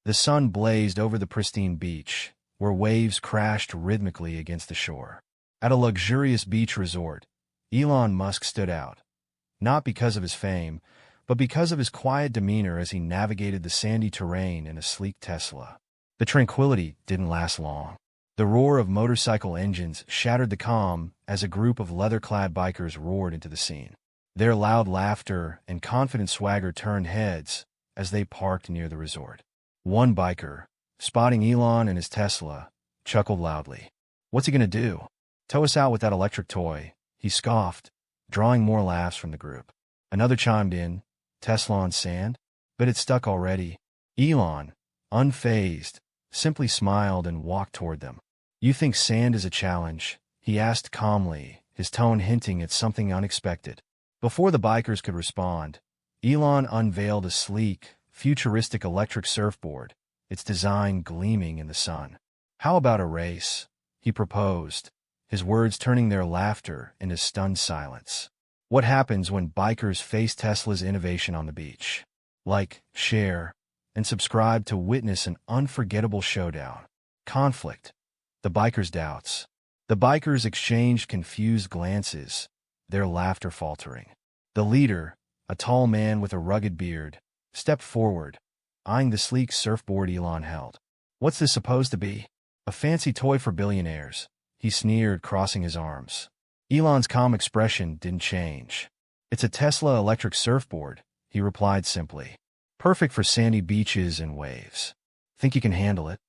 The sun blazed over the pristine beach, where waves crashed rhythmically against the shore. At a luxurious beach resort, Elon Musk stood out, not because of his fame, but because of his quiet demeanor as he navigated the sandy terrain in a sleek Tesla. The tranquility didn't last long. The roar of motorcycle engines shattered the calm as a group of leather-clad bikers roared into the scene. Their loud laughter and confident swagger turned heads as they parked near the resort. One biker, spotting Elon and his Tesla, chuckled loudly. "What's he gonna do? Tow us out with that electric toy?" he scoffed, drawing more laughs from the group. Another chimed in, "Tesla on sand? But it's stuck already." Elon, unfazed, simply smiled and walked toward them. "You think sand is a challenge?" he asked calmly, his tone hinting at something unexpected. Before the bikers could respond, Elon unveiled a sleek, futuristic electric surfboard, its design gleaming in the sun. "How about a race?" he proposed, his words turning their laughter into stunned silence. What happens when bikers face Tesla's innovation on the beach? Like, share, and subscribe to witness an unforgettable showdown. Conflict. The bikers' doubts. The bikers exchanged confused glances, their laughter faltering. The leader, a tall man with a rugged beard, stepped forward, eyeing the sleek surfboard Elon held. "What's this supposed to be? A fancy toy for billionaires?" he sneered, crossing his arms. Elon's calm expression didn't change. "It's a Tesla electric surfboard," he replied simply. "Perfect for sandy beaches and waves. Think you can handle it?"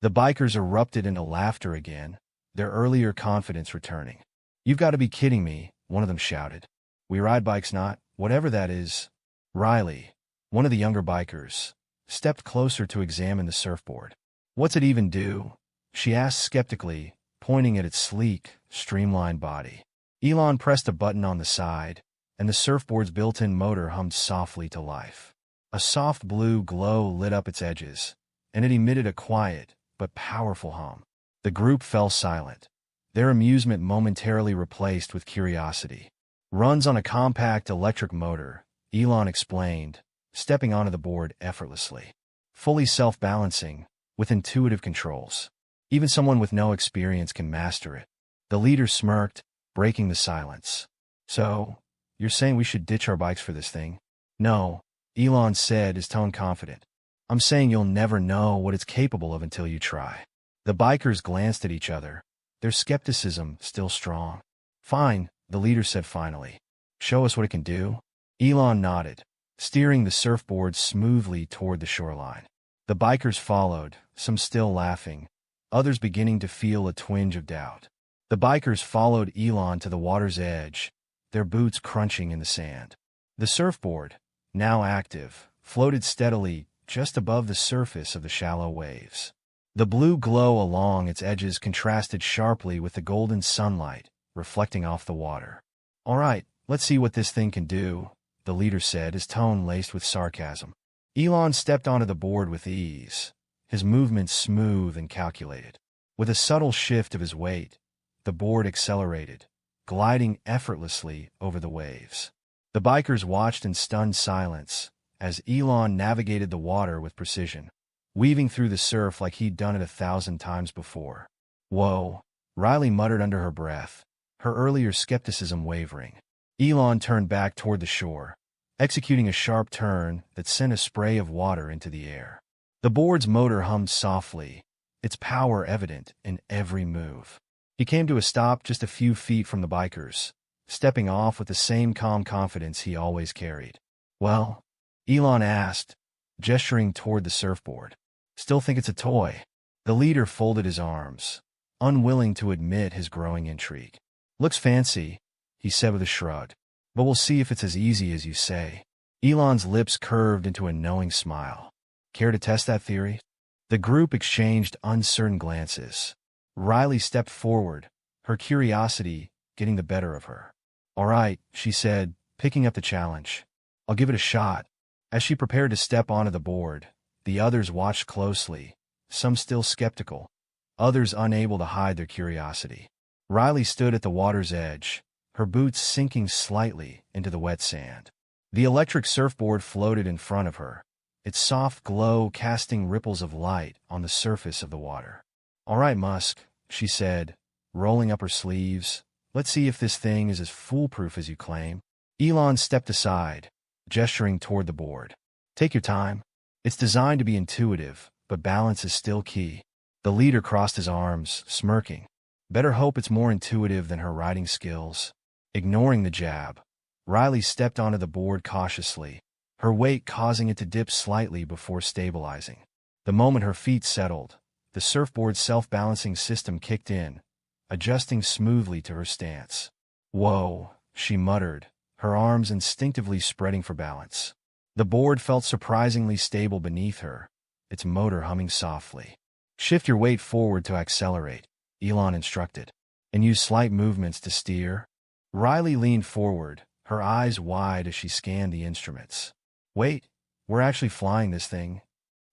The bikers erupted into laughter again, their earlier confidence returning. "You've got to be kidding me," one of them shouted. "We ride bikes, not whatever that is." Riley, one of the younger bikers, stepped closer to examine the surfboard. "What's it even do?" she asked skeptically, pointing at its sleek, streamlined body. Elon pressed a button on the side, and the surfboard's built-in motor hummed softly to life. A soft blue glow lit up its edges, and it emitted a quiet but powerful hum. The group fell silent, their amusement momentarily replaced with curiosity. "Runs on a compact electric motor," Elon explained, stepping onto the board effortlessly. "Fully self-balancing, with intuitive controls. Even someone with no experience can master it." The leader smirked, breaking the silence. "So, you're saying we should ditch our bikes for this thing?" "No," Elon said, his tone confident. "I'm saying you'll never know what it's capable of until you try." The bikers glanced at each other, their skepticism still strong. "Fine," the leader said finally. "Show us what it can do." Elon nodded, steering the surfboard smoothly toward the shoreline. The bikers followed, some still laughing, others beginning to feel a twinge of doubt. The bikers followed Elon to the water's edge, their boots crunching in the sand. The surfboard, now active, floated steadily just above the surface of the shallow waves. The blue glow along its edges contrasted sharply with the golden sunlight reflecting off the water. "All right, let's see what this thing can do," the leader said, his tone laced with sarcasm. Elon stepped onto the board with ease, his movements smooth and calculated. With a subtle shift of his weight, the board accelerated, gliding effortlessly over the waves. The bikers watched in stunned silence as Elon navigated the water with precision, weaving through the surf like he'd done it 1,000 times before. "Whoa," Riley muttered under her breath, her earlier skepticism wavering. Elon turned back toward the shore, executing a sharp turn that sent a spray of water into the air. The board's motor hummed softly, its power evident in every move. He came to a stop just a few feet from the bikers, stepping off with the same calm confidence he always carried. "Well?" Elon asked, gesturing toward the surfboard. "Still think it's a toy?" The leader folded his arms, unwilling to admit his growing intrigue. "Looks fancy," he said with a shrug, "but we'll see if it's as easy as you say." Elon's lips curved into a knowing smile. "Care to test that theory?" The group exchanged uncertain glances. Riley stepped forward, her curiosity getting the better of her. "All right," she said, picking up the challenge. "I'll give it a shot." As she prepared to step onto the board, the others watched closely, some still skeptical, others unable to hide their curiosity. Riley stood at the water's edge, her boots sinking slightly into the wet sand. The electric surfboard floated in front of her, its soft glow casting ripples of light on the surface of the water. "All right, Musk," she said, rolling up her sleeves. "Let's see if this thing is as foolproof as you claim." Elon stepped aside, gesturing toward the board. "Take your time. It's designed to be intuitive, but balance is still key." The leader crossed his arms, smirking. "Better hope it's more intuitive than her riding skills." Ignoring the jab, Riley stepped onto the board cautiously, her weight causing it to dip slightly before stabilizing. The moment her feet settled, the surfboard's self-balancing system kicked in, adjusting smoothly to her stance. "Whoa," she muttered, her arms instinctively spreading for balance. The board felt surprisingly stable beneath her, its motor humming softly. "Shift your weight forward to accelerate," Elon instructed, "and use slight movements to steer." Riley leaned forward, her eyes wide as she scanned the instruments. "Wait, we're actually flying this thing."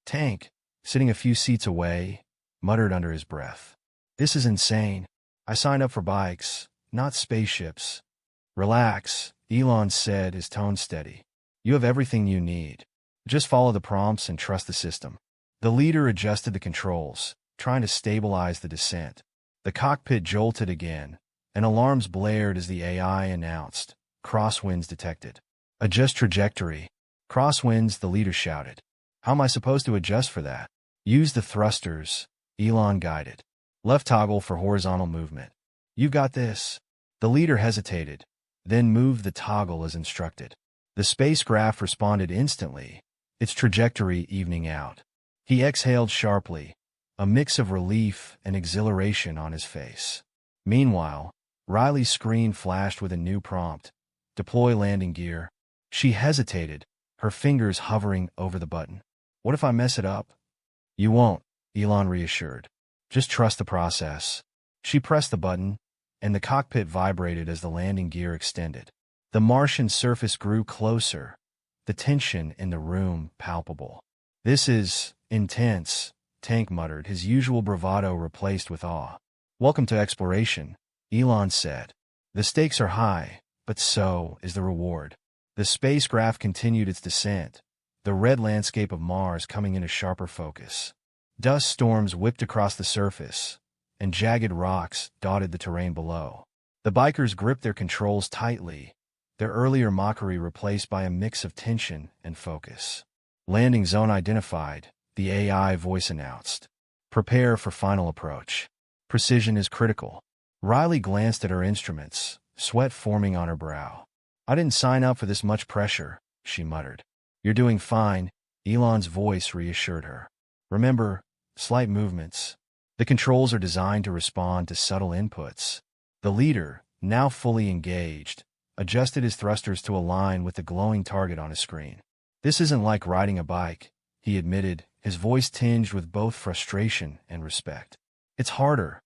Tank, sitting a few seats away, muttered under his breath. "This is insane. I signed up for bikes, not spaceships." "Relax," Elon said, his tone steady. "You have everything you need. Just follow the prompts and trust the system." The leader adjusted the controls, trying to stabilize the descent. The cockpit jolted again, and alarms blared as the AI announced, "Crosswinds detected." "Adjust trajectory." "Crosswinds," the leader shouted. "How am I supposed to adjust for that?" "Use the thrusters," Elon guided. "Left toggle for horizontal movement." "You got this." The leader hesitated, then moved the toggle as instructed. The spacecraft responded instantly, its trajectory evening out. He exhaled sharply, a mix of relief and exhilaration on his face. Meanwhile, Riley's screen flashed with a new prompt: "Deploy landing gear." She hesitated, her fingers hovering over the button. "What if I mess it up?" "You won't," Elon reassured. "Just trust the process." She pressed the button, and the cockpit vibrated as the landing gear extended. The Martian surface grew closer, the tension in the room palpable. "This is intense," Tank muttered, his usual bravado replaced with awe. "Welcome to exploration," Elon said. "The stakes are high, but so is the reward." The spacecraft continued its descent, the red landscape of Mars coming into sharper focus. Dust storms whipped across the surface, and jagged rocks dotted the terrain below. The bikers gripped their controls tightly, their earlier mockery replaced by a mix of tension and focus. "Landing zone identified," the AI voice announced. "Prepare for final approach. Precision is critical." Riley glanced at her instruments, sweat forming on her brow. "I didn't sign up for this much pressure," she muttered. "You're doing fine," Elon's voice reassured her. "Remember, slight movements. The controls are designed to respond to subtle inputs." The leader, now fully engaged, adjusted his thrusters to align with the glowing target on his screen. "This isn't like riding a bike," he admitted, his voice tinged with both frustration and respect. "It's harder,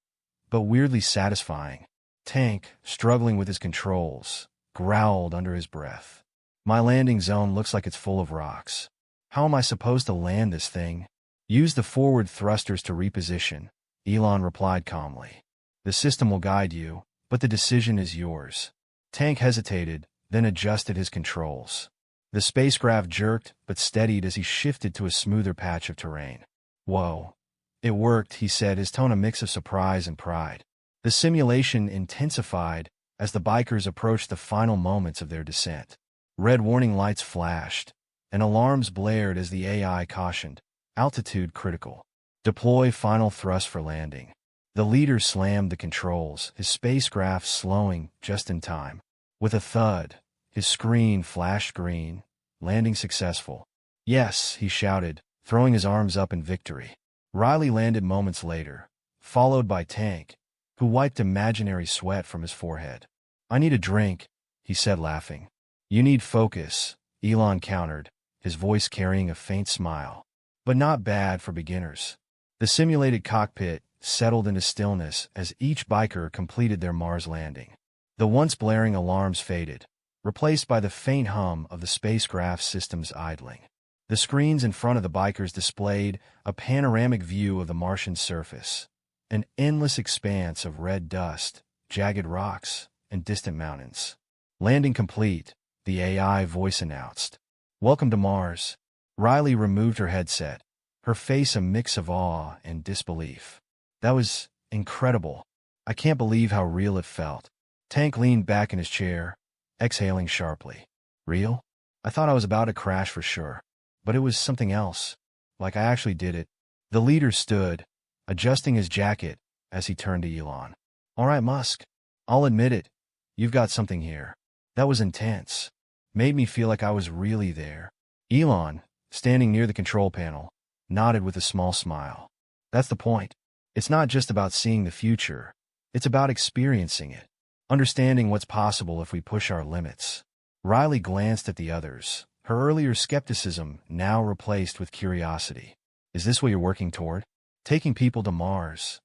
but weirdly satisfying." Tank, struggling with his controls, growled under his breath. "My landing zone looks like it's full of rocks. How am I supposed to land this thing?" "Use the forward thrusters to reposition," Elon replied calmly. "The system will guide you, but the decision is yours." Tank hesitated, then adjusted his controls. The spacecraft jerked but steadied as he shifted to a smoother patch of terrain. "Whoa. It worked," he said, his tone a mix of surprise and pride. The simulation intensified as the bikers approached the final moments of their descent. Red warning lights flashed, and alarms blared as the AI cautioned, "Altitude critical. Deploy final thrust for landing." The leader slammed the controls, his spacecraft slowing just in time. With a thud, his screen flashed green, landing successful. "Yes," he shouted, throwing his arms up in victory. Riley landed moments later, followed by Tank, who wiped imaginary sweat from his forehead. "I need a drink," he said, laughing. "You need focus," Elon countered, his voice carrying a faint smile. "But not bad for beginners." The simulated cockpit settled into stillness as each biker completed their Mars landing. The once blaring alarms faded, replaced by the faint hum of the spacecraft systems idling. The screens in front of the bikers displayed a panoramic view of the Martian surface, an endless expanse of red dust, jagged rocks, and distant mountains. "Landing complete," the AI voice announced. "Welcome to Mars." Riley removed her headset, her face a mix of awe and disbelief. That was incredible. I can't believe how real it felt. Tank leaned back in his chair, exhaling sharply. Real? I thought I was about to crash for sure. But it was something else. Like I actually did it. The leader stood, adjusting his jacket as he turned to Elon. All right, Musk. I'll admit it. You've got something here. That was intense. Made me feel like I was really there. Elon, standing near the control panel, nodded with a small smile. That's the point. It's not just about seeing the future. It's about experiencing it. Understanding what's possible if we push our limits. Riley glanced at the others, her earlier skepticism now replaced with curiosity. Is this what you're working toward? Taking people to Mars?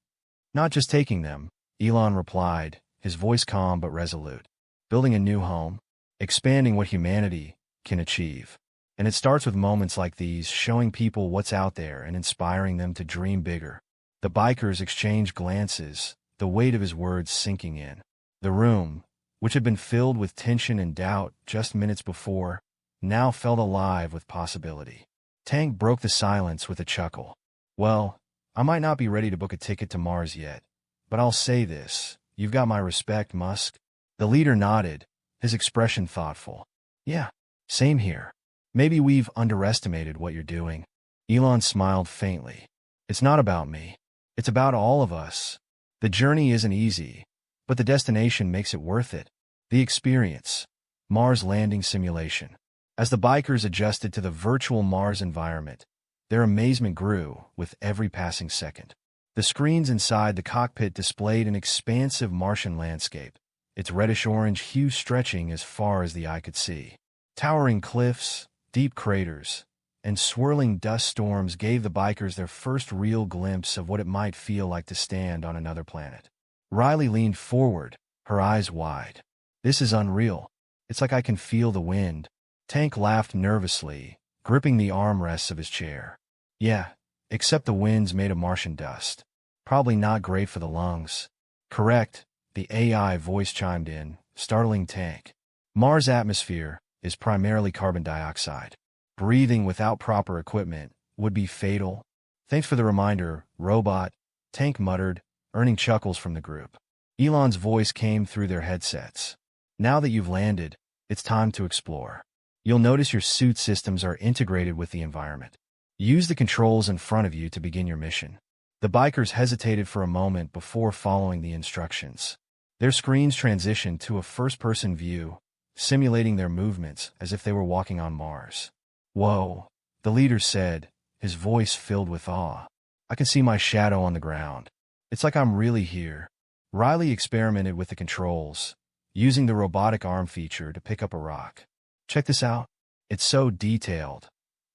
Not just taking them, Elon replied, his voice calm but resolute. Building a new home, expanding what humanity can achieve. And it starts with moments like these, showing people what's out there and inspiring them to dream bigger. The bikers exchanged glances, the weight of his words sinking in. The room, which had been filled with tension and doubt just minutes before, now felt alive with possibility. Tank broke the silence with a chuckle. Well, I might not be ready to book a ticket to Mars yet, but I'll say this, you've got my respect, Musk. The leader nodded, his expression thoughtful. Yeah, same here. Maybe we've underestimated what you're doing. Elon smiled faintly. It's not about me. It's about all of us. The journey isn't easy, but the destination makes it worth it. The experience. Mars landing simulation. As the bikers adjusted to the virtual Mars environment, their amazement grew with every passing second. The screens inside the cockpit displayed an expansive Martian landscape, its reddish-orange hue stretching as far as the eye could see. Towering cliffs, deep craters, and swirling dust storms gave the bikers their first real glimpse of what it might feel like to stand on another planet. Riley leaned forward, her eyes wide. This is unreal. It's like I can feel the wind. Tank laughed nervously, gripping the armrests of his chair. Yeah, except the wind's made of Martian dust. Probably not great for the lungs. Correct, the AI voice chimed in, startling Tank. Mars' atmosphere is primarily carbon dioxide. Breathing without proper equipment would be fatal. Thanks for the reminder, robot, Tank muttered, earning chuckles from the group. Elon's voice came through their headsets. Now that you've landed, it's time to explore. You'll notice your suit systems are integrated with the environment. Use the controls in front of you to begin your mission. The bikers hesitated for a moment before following the instructions. Their screens transitioned to a first-person view, simulating their movements as if they were walking on Mars. Whoa, the leader said, his voice filled with awe. I can see my shadow on the ground. It's like I'm really here. Riley experimented with the controls, using the robotic arm feature to pick up a rock. Check this out. It's so detailed.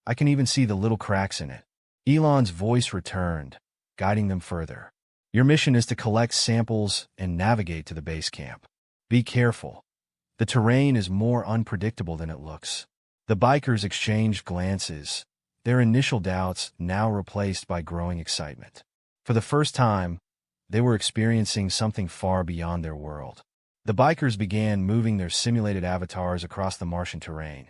I can even see the little cracks in it. Elon's voice returned, guiding them further. Your mission is to collect samples and navigate to the base camp. Be careful. The terrain is more unpredictable than it looks. The bikers exchanged glances, their initial doubts now replaced by growing excitement. For the first time, they were experiencing something far beyond their world. The bikers began moving their simulated avatars across the Martian terrain,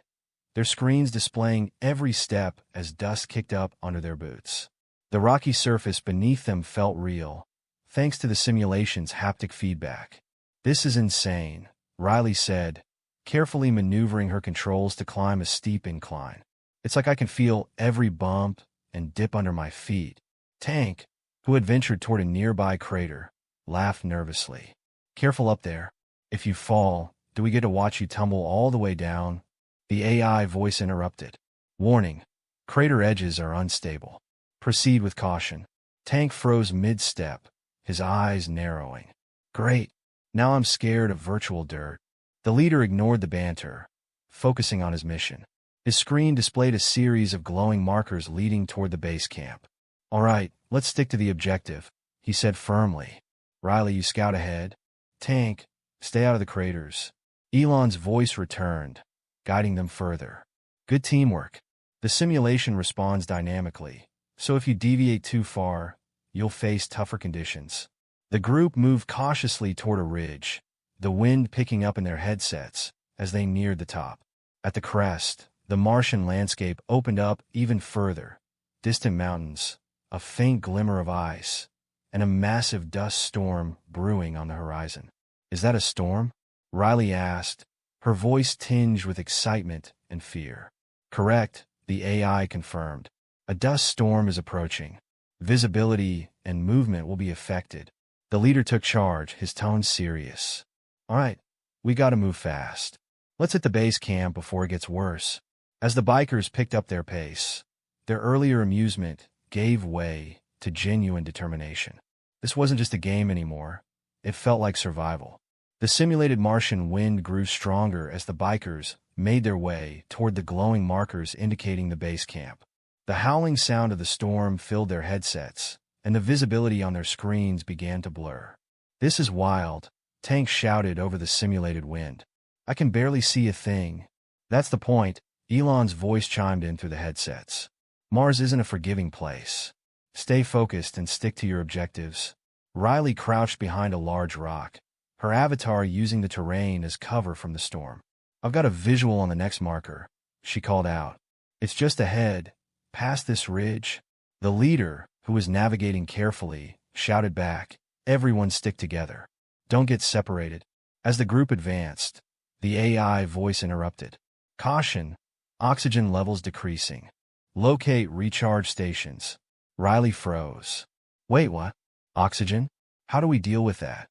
their screens displaying every step as dust kicked up under their boots. The rocky surface beneath them felt real, thanks to the simulation's haptic feedback. This is insane, Riley said, carefully maneuvering her controls to climb a steep incline. It's like I can feel every bump and dip under my feet. Tank, who had ventured toward a nearby crater, laughed nervously. Careful up there. If you fall, do we get to watch you tumble all the way down? The AI voice interrupted. Warning, crater edges are unstable. Proceed with caution. Tank froze mid-step, his eyes narrowing. Great. Now I'm scared of virtual dirt. The leader ignored the banter, focusing on his mission. His screen displayed a series of glowing markers leading toward the base camp. All right, let's stick to the objective, he said firmly. Riley, you scout ahead. Tank, stay out of the craters. Elon's voice returned, guiding them further. Good teamwork. The simulation responds dynamically, so if you deviate too far, you'll face tougher conditions. The group moved cautiously toward a ridge, the wind picking up in their headsets as they neared the top. At the crest, The Martian landscape opened up even further. Distant mountains, a faint glimmer of ice, and a massive dust storm brewing on the horizon. "Is that a storm?" Riley asked, her voice tinged with excitement and fear. "Correct," the AI confirmed. "A dust storm is approaching. Visibility and movement will be affected." The leader took charge, his tone serious. "All right, we gotta move fast. Let's hit the base camp before it gets worse." As the bikers picked up their pace, their earlier amusement gave way to genuine determination. This wasn't just a game anymore. It felt like survival. The simulated Martian wind grew stronger as the bikers made their way toward the glowing markers indicating the base camp. The howling sound of the storm filled their headsets, and the visibility on their screens began to blur. "This is wild," Tank shouted over the simulated wind. "I can barely see a thing." "That's the point," Elon's voice chimed in through the headsets. "Mars isn't a forgiving place. Stay focused and stick to your objectives." Riley crouched behind a large rock, her avatar using the terrain as cover from the storm. "I've got a visual on the next marker," she called out. "It's just ahead, past this ridge." The leader, who was navigating carefully, shouted back, "Everyone stick together. Don't get separated." As the group advanced, the AI voice interrupted. "Caution, oxygen levels decreasing. Locate recharge stations." Riley froze. "Wait, what? Oxygen? How do we deal with that?"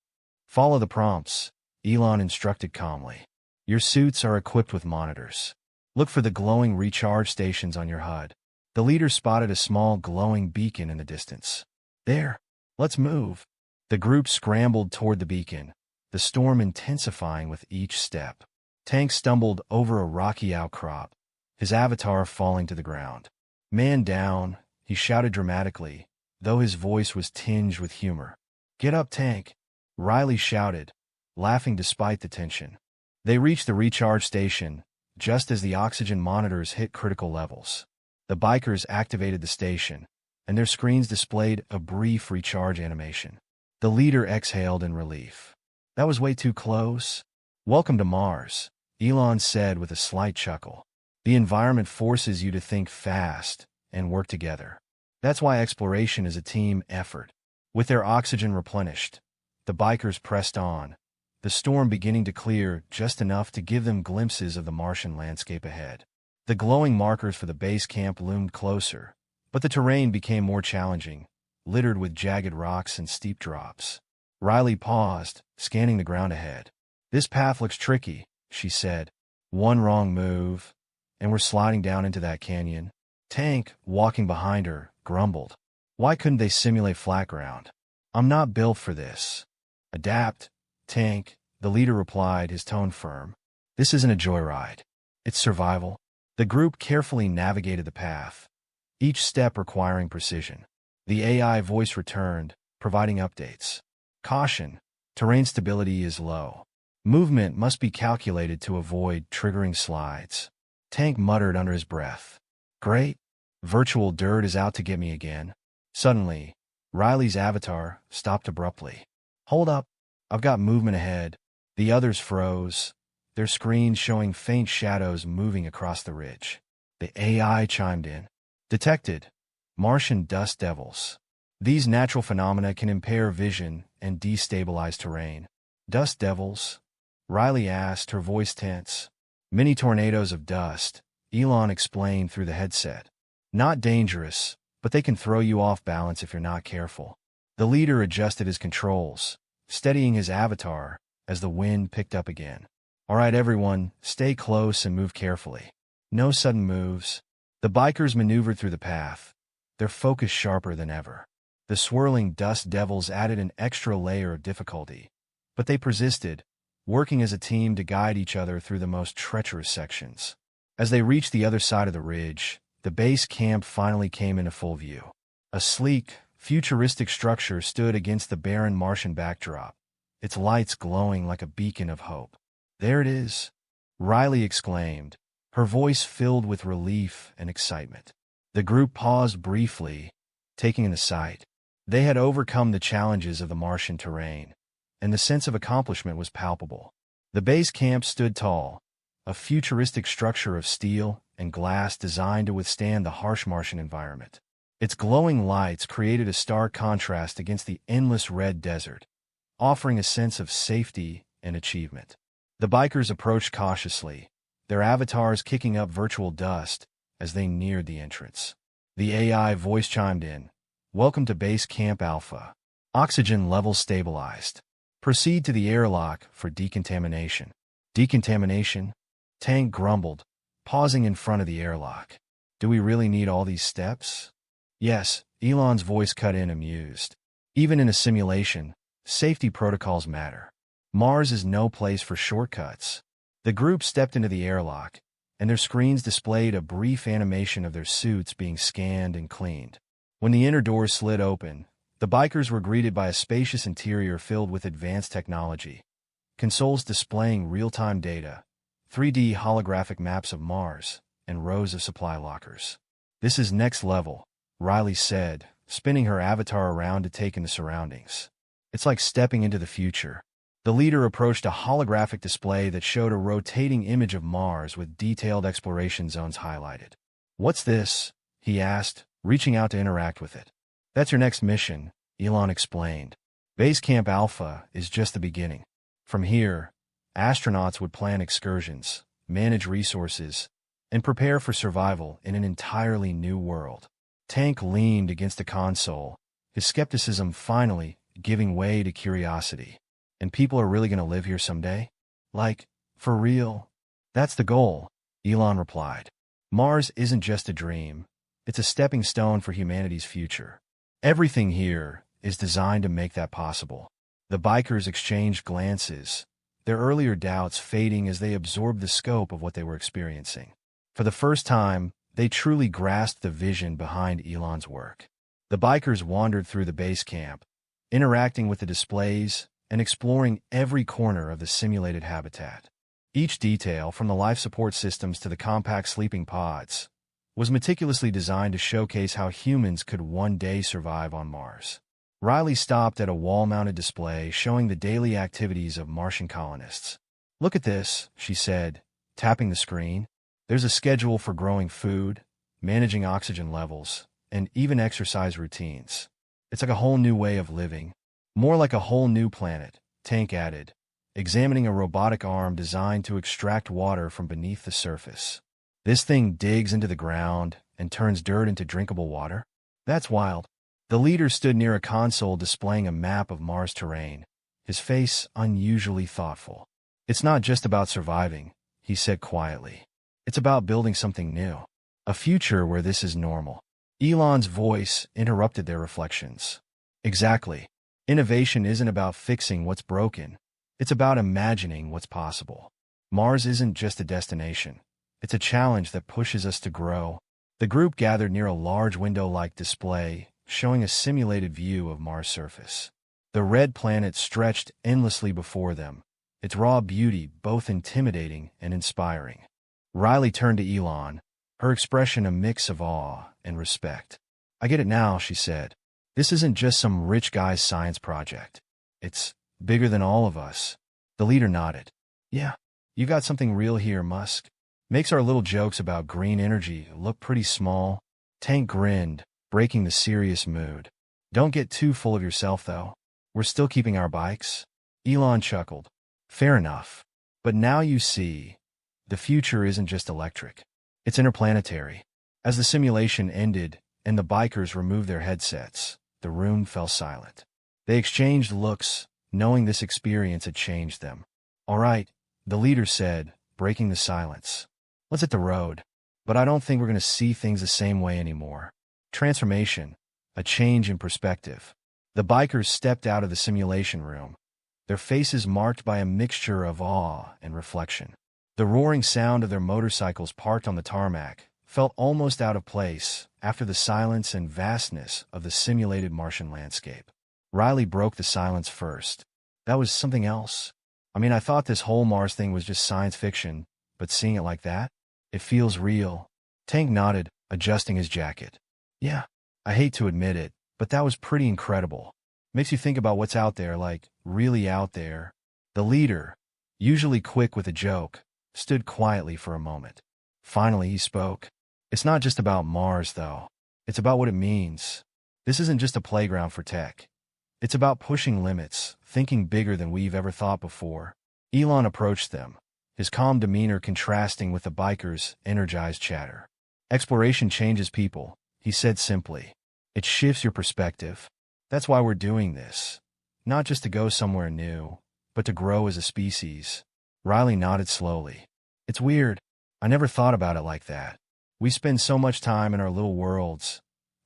"Follow the prompts," Elon instructed calmly. "Your suits are equipped with monitors. Look for the glowing recharge stations on your HUD." The leader spotted a small glowing beacon in the distance. "There, let's move." The group scrambled toward the beacon, the storm intensifying with each step. Tank stumbled over a rocky outcrop, his avatar falling to the ground. "Man down," he shouted dramatically, though his voice was tinged with humor. "Get up, Tank," Riley shouted, laughing despite the tension. They reached the recharge station, just as the oxygen monitors hit critical levels. The bikers activated the station, and their screens displayed a brief recharge animation. The leader exhaled in relief. "That was way too close." "Welcome to Mars," Elon said with a slight chuckle. "The environment forces you to think fast and work together. That's why exploration is a team effort." With their oxygen replenished, the bikers pressed on, the storm beginning to clear just enough to give them glimpses of the Martian landscape ahead. The glowing markers for the base camp loomed closer, but the terrain became more challenging, littered with jagged rocks and steep drops. Riley paused, scanning the ground ahead. "This path looks tricky," she said. "One wrong move, and we're sliding down into that canyon." Tank, walking behind her, grumbled. "Why couldn't they simulate flat ground? I'm not built for this." "Adapt, Tank," the leader replied, his tone firm. "This isn't a joyride. It's survival." The group carefully navigated the path, each step requiring precision. The AI voice returned, providing updates. "Caution, terrain stability is low. Movement must be calculated to avoid triggering slides." Tank muttered under his breath. "Great. Virtual dirt is out to get me again." Suddenly, Riley's avatar stopped abruptly. "Hold up. I've got movement ahead." The others froze, their screens showing faint shadows moving across the ridge. The AI chimed in. "Detected. Martian dust devils. These natural phenomena can impair vision and destabilize terrain." "Dust devils?" Riley asked, her voice tense. "Mini tornadoes of dust," Elon explained through the headset. "Not dangerous, but they can throw you off balance if you're not careful." The leader adjusted his controls, steadying his avatar as the wind picked up again. "All right, everyone, stay close and move carefully. No sudden moves." The bikers maneuvered through the path, their focus sharper than ever. The swirling dust devils added an extra layer of difficulty, but they persisted, working as a team to guide each other through the most treacherous sections. As they reached the other side of the ridge, the base camp finally came into full view. A sleek, futuristic structure stood against the barren Martian backdrop, its lights glowing like a beacon of hope. "There it is," Riley exclaimed, her voice filled with relief and excitement. The group paused briefly, taking in the sight. They had overcome the challenges of the Martian terrain, and the sense of accomplishment was palpable. The base camp stood tall, a futuristic structure of steel and glass designed to withstand the harsh Martian environment. Its glowing lights created a stark contrast against the endless red desert, offering a sense of safety and achievement. The bikers approached cautiously, their avatars kicking up virtual dust as they neared the entrance. The AI voice chimed in, "Welcome to Base Camp Alpha. Oxygen levels stabilized. Proceed to the airlock for decontamination." Decontamination? Tank grumbled, pausing in front of the airlock. "Do we really need all these steps?" "Yes," Elon's voice cut in, amused. "Even in a simulation, safety protocols matter. Mars is no place for shortcuts." The group stepped into the airlock, and their screens displayed a brief animation of their suits being scanned and cleaned. When the inner doors slid open, the bikers were greeted by a spacious interior filled with advanced technology, consoles displaying real-time data, 3D holographic maps of Mars, and rows of supply lockers. "This is next level," Riley said, spinning her avatar around to take in the surroundings. "It's like stepping into the future." The leader approached a holographic display that showed a rotating image of Mars with detailed exploration zones highlighted. "What's this?" he asked, reaching out to interact with it. "That's your next mission," Elon explained. "Base Camp Alpha is just the beginning. From here, astronauts would plan excursions, manage resources, and prepare for survival in an entirely new world." Tank leaned against the console, his skepticism finally giving way to curiosity. "And people are really going to live here someday? Like, for real?" "That's the goal," Elon replied. "Mars isn't just a dream. It's a stepping stone for humanity's future. Everything here is designed to make that possible." The bikers exchanged glances, their earlier doubts fading as they absorbed the scope of what they were experiencing. For the first time, they truly grasped the vision behind Elon's work. The bikers wandered through the base camp, interacting with the displays and exploring every corner of the simulated habitat. Each detail, from the life support systems to the compact sleeping pods, was meticulously designed to showcase how humans could one day survive on Mars. Riley stopped at a wall-mounted display showing the daily activities of Martian colonists. "Look at this," she said, tapping the screen. "There's a schedule for growing food, managing oxygen levels, and even exercise routines. It's like a whole new way of living. More like a whole new planet," Tank added, examining a robotic arm designed to extract water from beneath the surface. "This thing digs into the ground and turns dirt into drinkable water? That's wild." The leader stood near a console displaying a map of Mars terrain, his face unusually thoughtful. "It's not just about surviving," he said quietly. "It's about building something new. A future where this is normal." Elon's voice interrupted their reflections. "Exactly. Innovation isn't about fixing what's broken. It's about imagining what's possible. Mars isn't just a destination. It's a challenge that pushes us to grow." The group gathered near a large window-like display, showing a simulated view of Mars' surface. The red planet stretched endlessly before them, its raw beauty both intimidating and inspiring. Riley turned to Elon, her expression a mix of awe and respect. "I get it now," she said. "This isn't just some rich guy's science project. It's bigger than all of us." The leader nodded. "Yeah, you got something real here, Musk. Makes our little jokes about green energy look pretty small." Tank grinned, breaking the serious mood. "Don't get too full of yourself, though. We're still keeping our bikes." Elon chuckled. "Fair enough. But now you see, the future isn't just electric. It's interplanetary." As the simulation ended and the bikers removed their headsets, the room fell silent. They exchanged looks, knowing this experience had changed them. "All right," the leader said, breaking the silence. "Let's hit the road. But I don't think we're going to see things the same way anymore." Transformation, a change in perspective. The bikers stepped out of the simulation room, their faces marked by a mixture of awe and reflection. The roaring sound of their motorcycles parked on the tarmac felt almost out of place after the silence and vastness of the simulated Martian landscape. Riley broke the silence first. "That was something else. I mean, I thought this whole Mars thing was just science fiction, but seeing it like that, it feels real." Tank nodded, adjusting his jacket. "Yeah, I hate to admit it, but that was pretty incredible. Makes you think about what's out there, like, really out there." The leader, usually quick with a joke, stood quietly for a moment. Finally, he spoke. It's not just about Mars, though. It's about what it means. This isn't just a playground for tech. It's about pushing limits, thinking bigger than we've ever thought before. Elon approached them, his calm demeanor contrasting with the bikers' energized chatter. Exploration changes people, he said simply. It shifts your perspective. That's why we're doing this. Not just to go somewhere new, but to grow as a species. Riley nodded slowly. It's weird. I never thought about it like that. We spend so much time in our little worlds,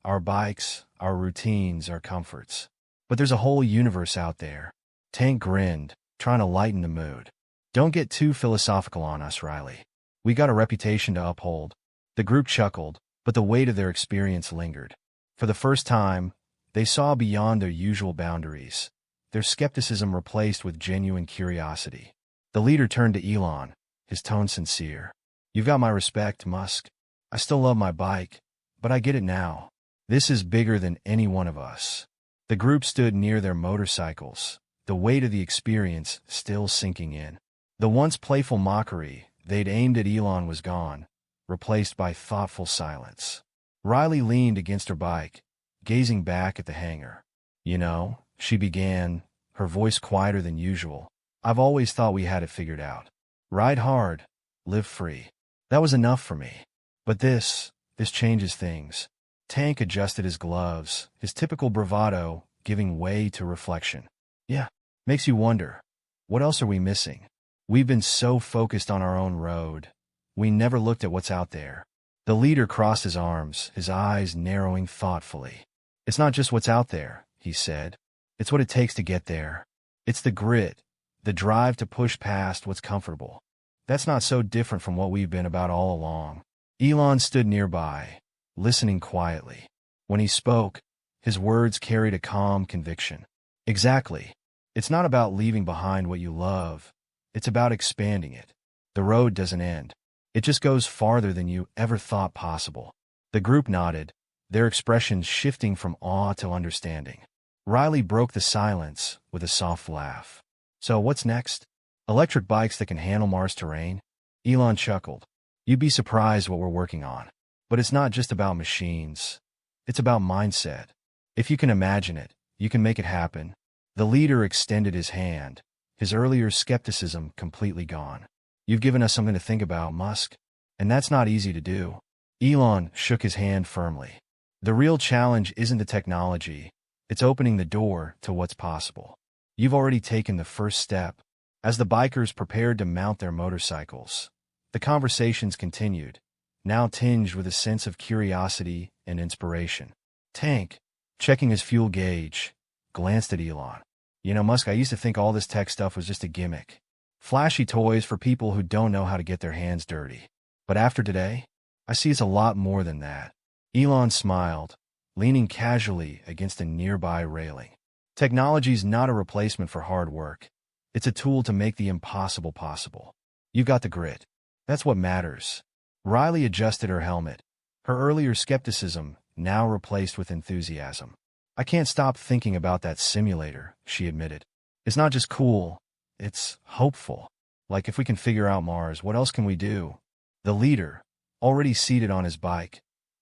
our bikes, our routines, our comforts. But there's a whole universe out there. Tank grinned, trying to lighten the mood. Don't get too philosophical on us, Riley. We got a reputation to uphold. The group chuckled, but the weight of their experience lingered. For the first time, they saw beyond their usual boundaries, their skepticism replaced with genuine curiosity. The leader turned to Elon, his tone sincere. You've got my respect, Musk. I still love my bike, but I get it now. This is bigger than any one of us. The group stood near their motorcycles, the weight of the experience still sinking in. The once playful mockery they'd aimed at Elon was gone, replaced by thoughtful silence. Riley leaned against her bike, gazing back at the hangar. You know, she began, her voice quieter than usual. I've always thought we had it figured out. Ride hard, live free. That was enough for me. But this changes things. Tank adjusted his gloves, his typical bravado giving way to reflection. Yeah, makes you wonder, what else are we missing? We've been so focused on our own road, we never looked at what's out there. The leader crossed his arms, his eyes narrowing thoughtfully. It's not just what's out there, he said. It's what it takes to get there. It's the grit, the drive to push past what's comfortable. That's not so different from what we've been about all along. Elon stood nearby, listening quietly. When he spoke, his words carried a calm conviction. Exactly. It's not about leaving behind what you love. It's about expanding it. The road doesn't end. It just goes farther than you ever thought possible. The group nodded, their expressions shifting from awe to understanding. Riley broke the silence with a soft laugh. So what's next? Electric bikes that can handle Mars terrain? Elon chuckled. You'd be surprised what we're working on. But it's not just about machines. It's about mindset. If you can imagine it, you can make it happen. The leader extended his hand, his earlier skepticism completely gone. You've given us something to think about, Musk. And that's not easy to do. Elon shook his hand firmly. The real challenge isn't the technology. It's opening the door to what's possible. You've already taken the first step. As the bikers prepared to mount their motorcycles, the conversations continued, now tinged with a sense of curiosity and inspiration. Tank, checking his fuel gauge, glanced at Elon. You know, Musk, I used to think all this tech stuff was just a gimmick. Flashy toys for people who don't know how to get their hands dirty. But after today, I see it's a lot more than that. Elon smiled, leaning casually against a nearby railing. Technology's not a replacement for hard work. It's a tool to make the impossible possible. You've got the grit. That's what matters. Riley adjusted her helmet, her earlier skepticism now replaced with enthusiasm. I can't stop thinking about that simulator, she admitted. It's not just cool, it's hopeful. Like if we can figure out Mars, what else can we do? The leader, already seated on his bike,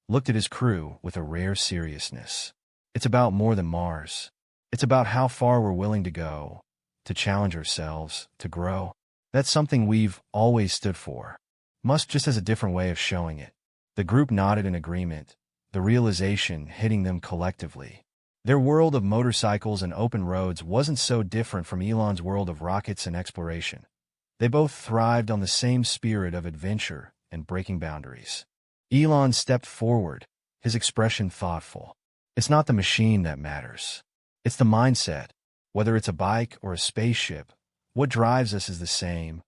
looked at his crew with a rare seriousness. It's about more than Mars. It's about how far we're willing to go, to challenge ourselves, to grow. That's something we've always stood for. Musk just has a different way of showing it. The group nodded in agreement, the realization hitting them collectively. Their world of motorcycles and open roads wasn't so different from Elon's world of rockets and exploration. They both thrived on the same spirit of adventure and breaking boundaries. Elon stepped forward, his expression thoughtful. It's not the machine that matters. It's the mindset. Whether it's a bike or a spaceship, what drives us is the same.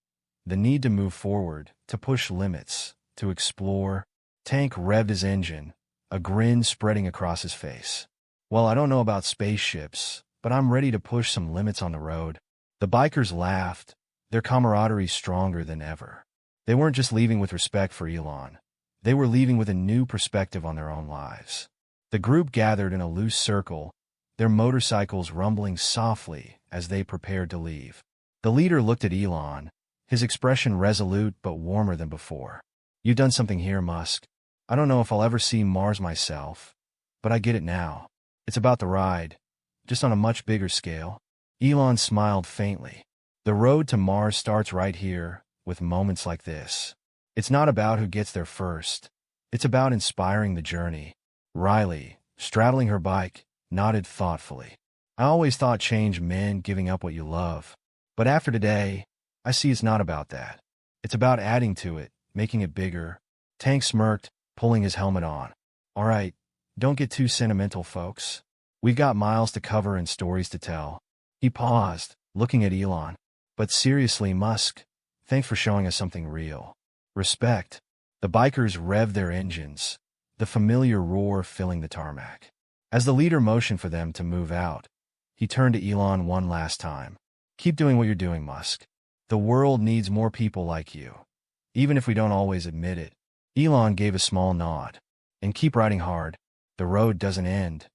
The need to move forward, to push limits, to explore. Tank revved his engine, a grin spreading across his face. Well, I don't know about spaceships, but I'm ready to push some limits on the road. The bikers laughed, their camaraderie stronger than ever. They weren't just leaving with respect for Elon. They were leaving with a new perspective on their own lives. The group gathered in a loose circle, their motorcycles rumbling softly as they prepared to leave. The leader looked at Elon, his expression resolute but warmer than before. "You've done something here, Musk. I don't know if I'll ever see Mars myself, but I get it now. It's about the ride, just on a much bigger scale." Elon smiled faintly. "The road to Mars starts right here, with moments like this. It's not about who gets there first. It's about inspiring the journey." Riley, straddling her bike, nodded thoughtfully. "I always thought change meant giving up what you love. But after today, I see it's not about that. It's about adding to it, making it bigger." Tank smirked, pulling his helmet on. "All right, don't get too sentimental, folks. We've got miles to cover and stories to tell." He paused, looking at Elon. "But seriously, Musk, thanks for showing us something real." "Respect." The bikers revved their engines, the familiar roar filling the tarmac. As the leader motioned for them to move out, he turned to Elon one last time. "Keep doing what you're doing, Musk. The world needs more people like you, even if we don't always admit it." Elon gave a small nod. "And keep riding hard. The road doesn't end.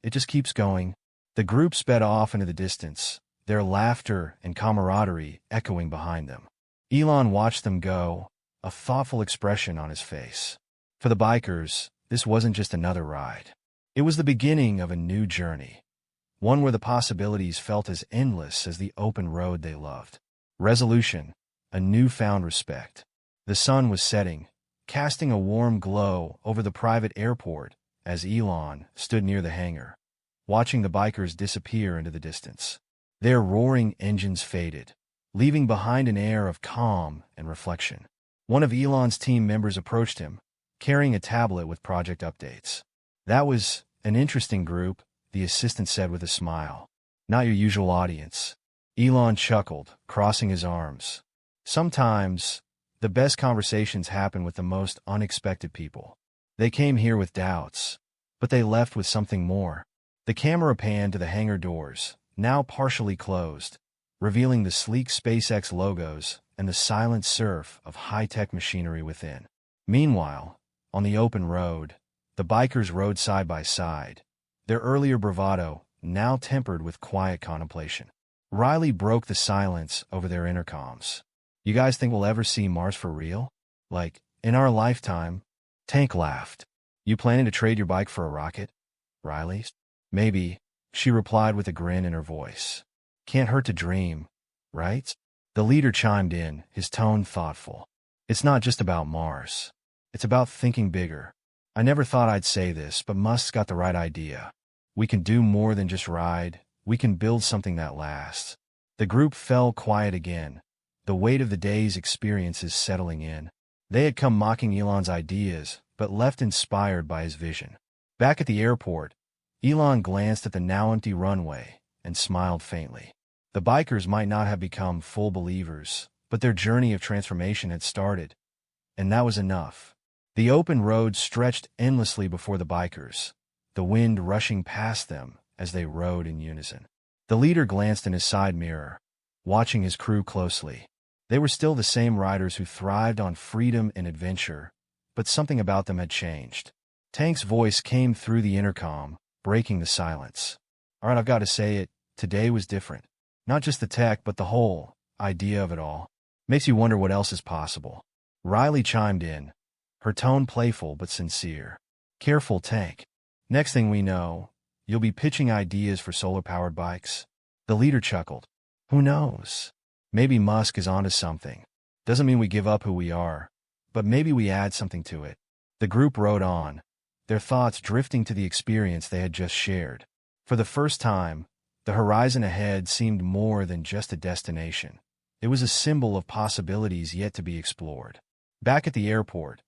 It just keeps going." The group sped off into the distance, their laughter and camaraderie echoing behind them. Elon watched them go, a thoughtful expression on his face. For the bikers, this wasn't just another ride. It was the beginning of a new journey, one where the possibilities felt as endless as the open road they loved. Resolution, a newfound respect. The sun was setting, casting a warm glow over the private airport as Elon stood near the hangar, watching the bikers disappear into the distance. Their roaring engines faded, leaving behind an air of calm and reflection. One of Elon's team members approached him, carrying a tablet with project updates. "That was an interesting group," the assistant said with a smile. "Not your usual audience." Elon chuckled, crossing his arms. "Sometimes, the best conversations happen with the most unexpected people. They came here with doubts, but they left with something more." The camera panned to the hangar doors, now partially closed, revealing the sleek SpaceX logos and the silent surf of high-tech machinery within. Meanwhile, on the open road, the bikers rode side by side, their earlier bravado now tempered with quiet contemplation. Riley broke the silence over their intercoms. "You guys think we'll ever see Mars for real? Like, in our lifetime?" Tank laughed. "You planning to trade your bike for a rocket, Riley?" "Maybe," she replied with a grin in her voice. "Can't hurt to dream, right?" The leader chimed in, his tone thoughtful. "It's not just about Mars. It's about thinking bigger. I never thought I'd say this, but Musk's got the right idea. We can do more than just ride. We can build something that lasts." The group fell quiet again, the weight of the day's experiences settling in. They had come mocking Elon's ideas, but left inspired by his vision. Back at the airport, Elon glanced at the now empty runway and smiled faintly. The bikers might not have become full believers, but their journey of transformation had started, and that was enough. The open road stretched endlessly before the bikers, the wind rushing past them as they rode in unison. The leader glanced in his side mirror, watching his crew closely. They were still the same riders who thrived on freedom and adventure, but something about them had changed. Tank's voice came through the intercom, breaking the silence. "All right, I've got to say it, today was different. Not just the tech, but the whole idea of it all. Makes you wonder what else is possible." Riley chimed in, her tone playful but sincere. "Careful, Tank. Next thing we know, you'll be pitching ideas for solar-powered bikes." The leader chuckled. "Who knows? Maybe Musk is onto something. Doesn't mean we give up who we are, but maybe we add something to it." The group rode on, their thoughts drifting to the experience they had just shared. For the first time, the horizon ahead seemed more than just a destination. It was a symbol of possibilities yet to be explored. Back at the airport,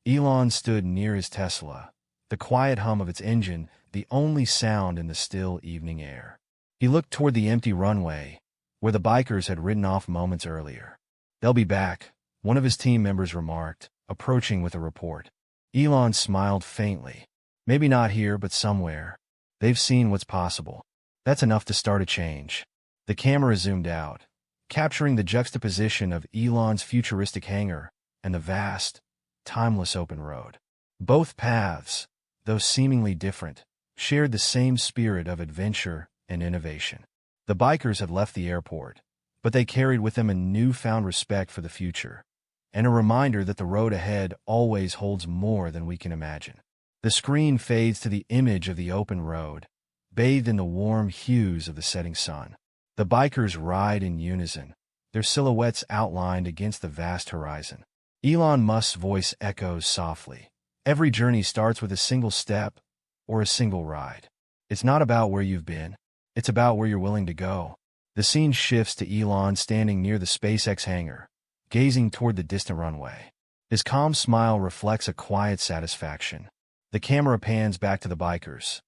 Elon stood near his Tesla, the quiet hum of its engine the only sound in the still evening air. He looked toward the empty runway, where the bikers had ridden off moments earlier. "They'll be back," one of his team members remarked, approaching with a report. Elon smiled faintly. "Maybe not here, but somewhere. They've seen what's possible. That's enough to start a change." The camera zoomed out, capturing the juxtaposition of Elon's futuristic hangar and the vast, timeless open road. Both paths, though seemingly different, shared the same spirit of adventure and innovation. The bikers had left the airport, but they carried with them a newfound respect for the future, and a reminder that the road ahead always holds more than we can imagine. The screen fades to the image of the open road, bathed in the warm hues of the setting sun. The bikers ride in unison, their silhouettes outlined against the vast horizon. Elon Musk's voice echoes softly. Every journey starts with a single step or a single ride. It's not about where you've been. It's about where you're willing to go. The scene shifts to Elon standing near the SpaceX hangar, gazing toward the distant runway. His calm smile reflects a quiet satisfaction. The camera pans back to the bikers,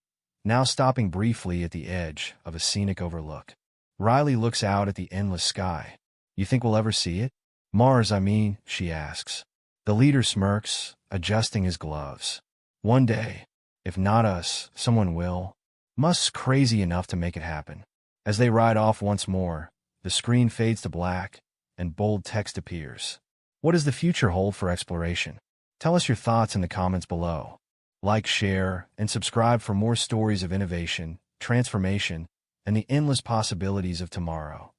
now stopping briefly at the edge of a scenic overlook. Riley looks out at the endless sky. You think we'll ever see it? Mars, I mean, she asks. The leader smirks, adjusting his gloves. One day, if not us, someone will. Musk's crazy enough to make it happen. As they ride off once more, the screen fades to black, and bold text appears. What does the future hold for exploration? Tell us your thoughts in the comments below. Like, share, and subscribe for more stories of innovation, transformation, and the endless possibilities of tomorrow.